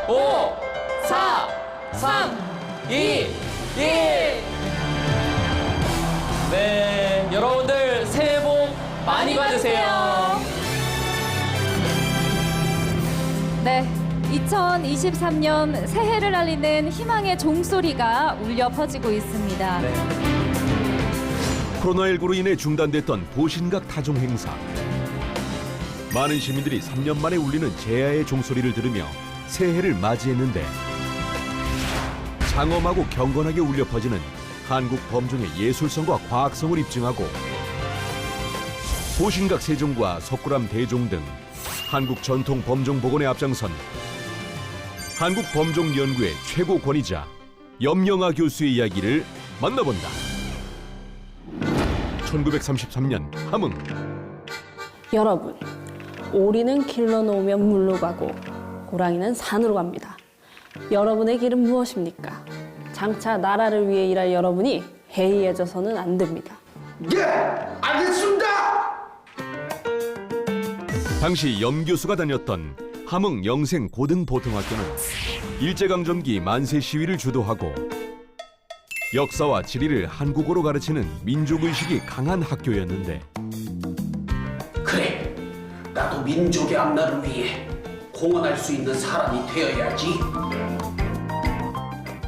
5, 4, 3, 2, 1. 네, 여러분들 새해 복 많이 받으세요. 네, 2023년 새해를 알리는 희망의 종소리가 울려 퍼지고 있습니다. 네. 코로나19로 인해 중단됐던 보신각 타종 행사. 많은 시민들이 3년 만에 울리는 제야의 종소리를 들으며 새해를 맞이했는데 장엄하고 경건하게 울려 퍼지는 한국 범종의 예술성과 과학성을 입증하고 보신각 세종과 석굴암 대종 등 한국 전통 범종 복원에 앞장선 한국 범종 연구의 최고 권위자 염영아 교수의 이야기를 만나본다. 1933년 함흥. 여러분, 오리는 길러 놓으면 물로 가고 호랑이는 산으로 갑니다. 여러분의 길은 무엇입니까? 장차 나라를 위해 일할 여러분이 해이해져서는 안 됩니다. 예, 알겠습니다. 당시 염 교수가 다녔던 함흥 영생 고등보통학교는 일제강점기 만세 시위를 주도하고 역사와 지리를 한국어로 가르치는 민족의식이 강한 학교였는데 그래, 나도 민족의 앞날을 위해 공헌할 수 있는 사람이 되어야지.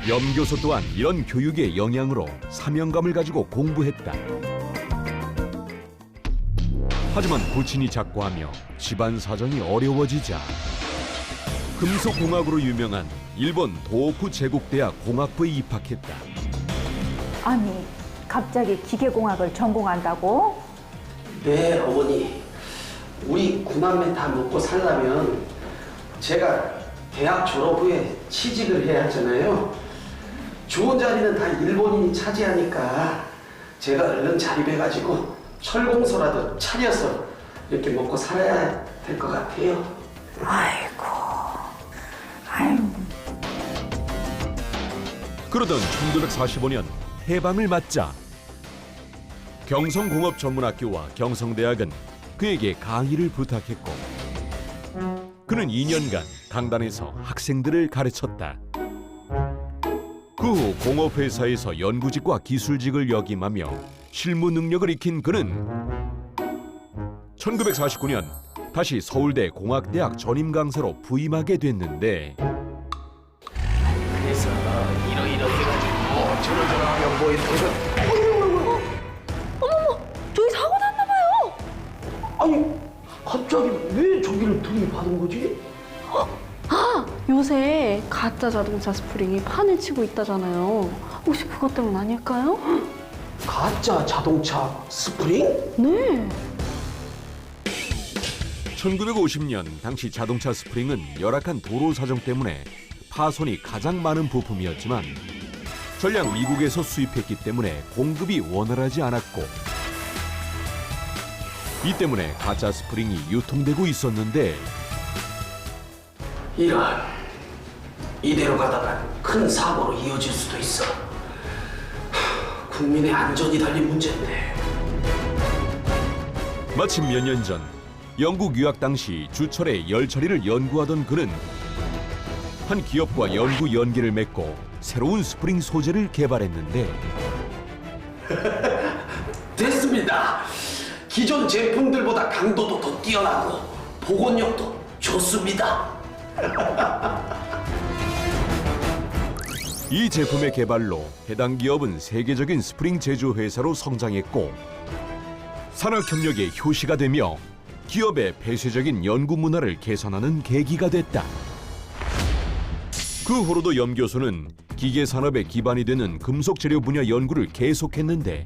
염 교수 또한 이런 교육의 영향으로 사명감을 가지고 공부했다. 하지만 부친이 작고하며 집안 사정이 어려워지자 금속공학으로 유명한 일본 도호쿠 제국대학 공학부에 입학했다. 아니, 갑자기 기계공학을 전공한다고? 네, 어머니. 우리 구남매 다 먹고 살려면 제가 대학 졸업 후에 취직을 해야 하잖아요. 좋은 자리는 다 일본인이 차지하니까 제가 얼른 자립해가지고 철공소라도 차려서 이렇게 먹고 살아야 될 것 같아요. 아이고, 아이고. 그러던 1945년 해방을 맞자 경성공업전문학교와 경성대학은 그에게 강의를 부탁했고 그는 2년간 강단에서 학생들을 가르쳤다. 그 후 공업회사에서 연구직과 기술직을 역임하며 실무 능력을 익힌 그는 1949년 다시 서울대 공학대학 전임 강사로 부임하게 됐는데 그래서 이러이러해가지고 저러저러하면 뭐 이렇게 해서 저기 사고 났나 봐요. 아니 갑자기 왜 저기를 들이받은 거지? 요새 가짜 자동차 스프링이 판을 치고 있다잖아요. 혹시 그것 때문 아닐까요? 가짜 자동차 스프링? 네. 1950년 당시 자동차 스프링은 열악한 도로 사정 때문에 파손이 가장 많은 부품이었지만 전량 미국에서 수입했기 때문에 공급이 원활하지 않았고 이 때문에 가짜 스프링이 유통되고 있었는데 이대로 가다가 큰 사고로 이어질 수도 있어. 국민의 안전이 달린 문제인데. 마침 몇 년 전 영국 유학 당시 주철의 열 처리를 연구하던 그는 한 기업과 연구 연계를 맺고 새로운 스프링 소재를 개발했는데 됐습니다. 기존 제품들보다 강도도 더 뛰어나고 복원력도 좋습니다. 이 제품의 개발로 해당 기업은 세계적인 스프링 제조 회사로 성장했고 산업 협력의 효시가 되며 기업의 폐쇄적인 연구 문화를 개선하는 계기가 됐다. 그 후로도 염 교수는 기계 산업의 기반이 되는 금속 재료 분야 연구를 계속했는데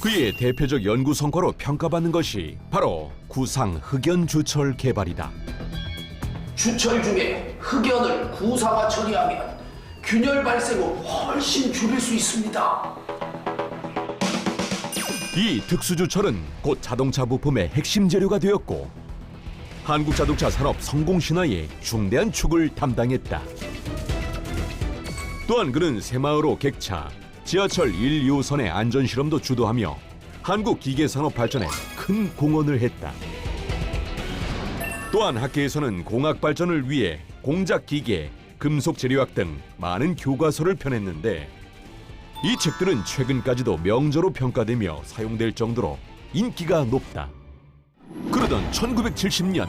그의 대표적 연구 성과로 평가받는 것이 바로 구상 흑연 주철 개발이다. 주철 중에 흑연을 구사화 처리하면 균열 발생을 훨씬 줄일 수 있습니다. 이 특수주철은 곧 자동차 부품의 핵심 재료가 되었고 한국 자동차 산업 성공 신화의 중대한 축을 담당했다. 또한 그는 새마을호 객차, 지하철 1, 2호선의 안전실험도 주도하며 한국 기계산업 발전에 큰 공헌을 했다. 또한 학계에서는 공학 발전을 위해 공작 기계, 금속 재료학 등 많은 교과서를 펴냈는데 이 책들은 최근까지도 명저로 평가되며 사용될 정도로 인기가 높다. 그러던 1970년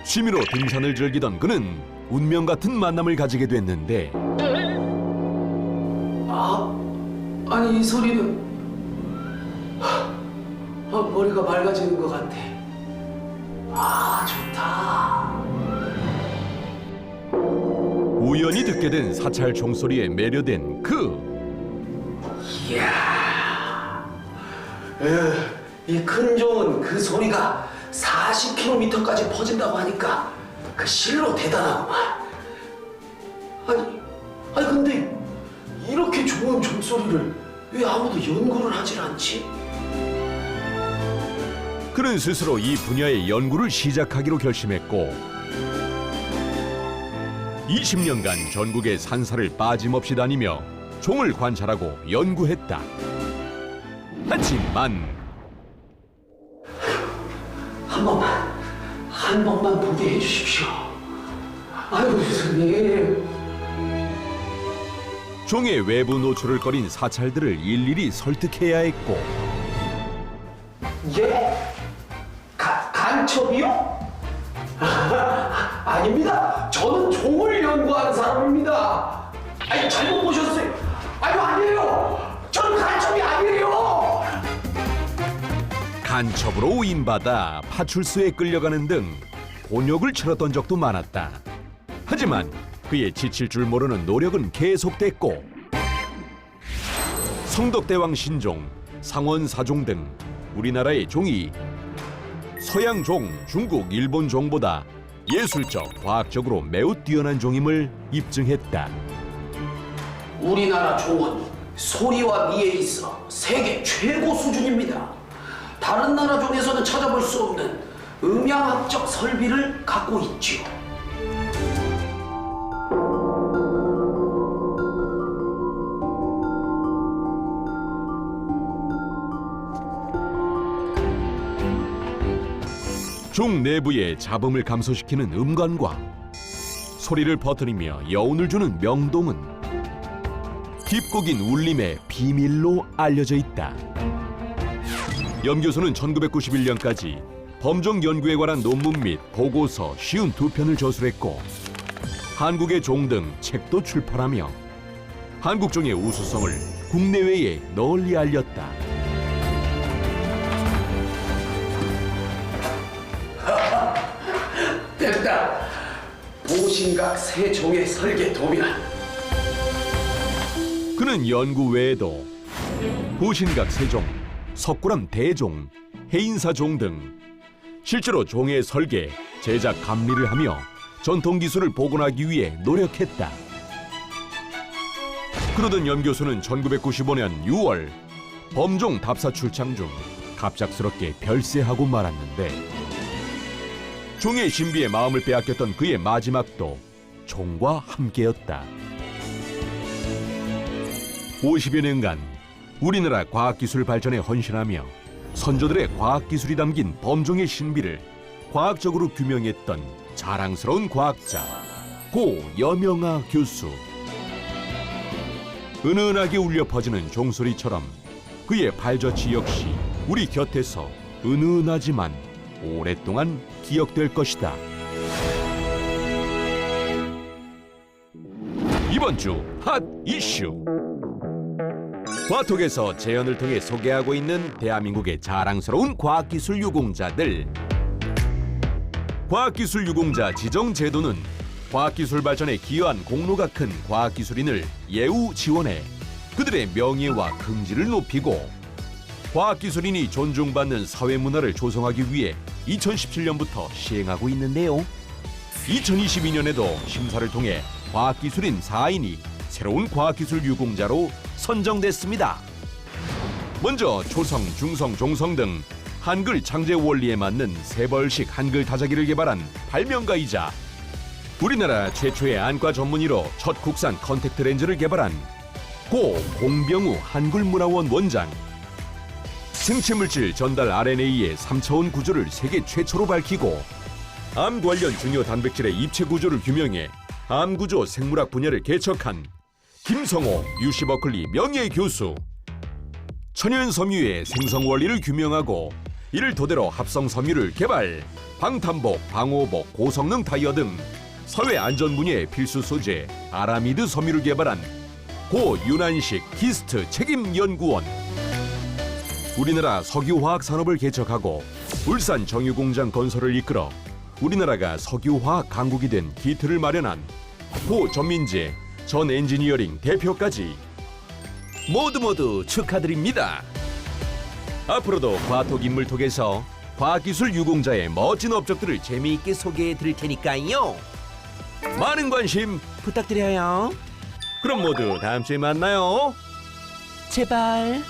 취미로 등산을 즐기던 그는 운명 같은 만남을 가지게 됐는데 아니 이 소리는 머리가 맑아지는 것 같아. 좋다. 우연히 듣게 된 사찰 종소리에 매료된 이 큰 종은 그 소리가 40km까지 퍼진다고 하니까 그 실로 대단하구만. 아니 근데 이렇게 좋은 종소리를 왜 아무도 연구를 하질 않지? 그는 스스로 이 분야의 연구를 시작하기로 결심했고 20년간 전국의 산사를 빠짐없이 다니며 종을 관찰하고 연구했다. 하지만 한 번만 보게 해주십시오. 아이고 스님. 종의 외부 노출을 꺼린 사찰들을 일일이 설득해야 했고 예? 간첩이요? 아닙니다. 저는 종을 연구하는 사람입니다. 아니 잘못 보셨어요. 아니에요. 저는 간첩이 아니에요. 간첩으로 오인받아 파출소에 끌려가는 등 곤욕을 치렀던 적도 많았다. 하지만 그의 지칠 줄 모르는 노력은 계속됐고 성덕대왕 신종, 상원사종 등 우리나라의 종이 서양종, 중국, 일본 종보다 예술적, 과학적으로 매우 뛰어난 종임을 입증했다. 우리나라 종은 소리와 미에 있어 세계 최고 수준입니다. 다른 나라 종에서는 찾아볼 수 없는 음향학적 설비를 갖고 있지요. 종 내부의 잡음을 감소시키는 음관과 소리를 퍼뜨리며 여운을 주는 명동은 깊고 긴 울림의 비밀로 알려져 있다. 염 교수는 1991년까지 범종 연구에 관한 논문 및 보고서 52편을 저술했고 한국의 종 등 책도 출판하며 한국종의 우수성을 국내외에 널리 알렸다. 됐다. 보신각 새 종의 설계 도면. 그는 연구 외에도 보신각 세종, 석굴암 대종, 해인사종 등 실제로 종의 설계, 제작 감리를 하며 전통 기술을 복원하기 위해 노력했다. 그러던 염 교수는 1995년 6월 범종 답사 출장 중 갑작스럽게 별세하고 말았는데 종의 신비에 마음을 빼앗겼던 그의 마지막도 종과 함께였다. 50여 년간 우리나라 과학기술 발전에 헌신하며 선조들의 과학기술이 담긴 범종의 신비를 과학적으로 규명했던 자랑스러운 과학자 고 여명아 교수. 은은하게 울려 퍼지는 종소리처럼 그의 발자취 역시 우리 곁에서 은은하지만 오랫동안 기억될 것이다. 이번 주 핫 이슈. 과톡에서 재연을 통해 소개하고 있는 대한민국의 자랑스러운 과학기술 유공자들. 과학기술 유공자 지정 제도는 과학기술 발전에 기여한 공로가 큰 과학기술인을 예우 지원해 그들의 명예와 긍지를 높이고 과학기술인이 존중받는 사회문화를 조성하기 위해 2017년부터 시행하고 있는데요. 2022년에도 심사를 통해 과학기술인 4인이 새로운 과학기술 유공자로 선정됐습니다. 먼저 초성, 중성, 종성 등 한글 창제 원리에 맞는 세벌식 한글 타자기를 개발한 발명가이자 우리나라 최초의 안과 전문의로 첫 국산 컨택트 렌즈를 개발한 고 공병우 한글문화원 원장, 생체물질 전달 RNA의 3차원 구조를 세계 최초로 밝히고 암 관련 중요 단백질의 입체 구조를 규명해 암 구조 생물학 분야를 개척한 김성호 UC 버클리 명예교수. 천연 섬유의 생성 원리를 규명하고 이를 토대로 합성 섬유를 개발, 방탄복, 방호복, 고성능 타이어 등 사회 안전 분야의 필수 소재 아라미드 섬유를 개발한 고 윤한식 기스트 책임연구원. 우리나라 석유화학 산업을 개척하고 울산 정유공장 건설을 이끌어 우리나라가 석유화학 강국이 된 기틀을 마련한 고 전민재 전 엔지니어링 대표까지 모두 축하드립니다. 앞으로도 과톡 인물톡에서 과학기술 유공자의 멋진 업적들을 재미있게 소개해 드릴 테니까요. 많은 관심 부탁드려요. 그럼 모두 다음 주에 만나요. 제발.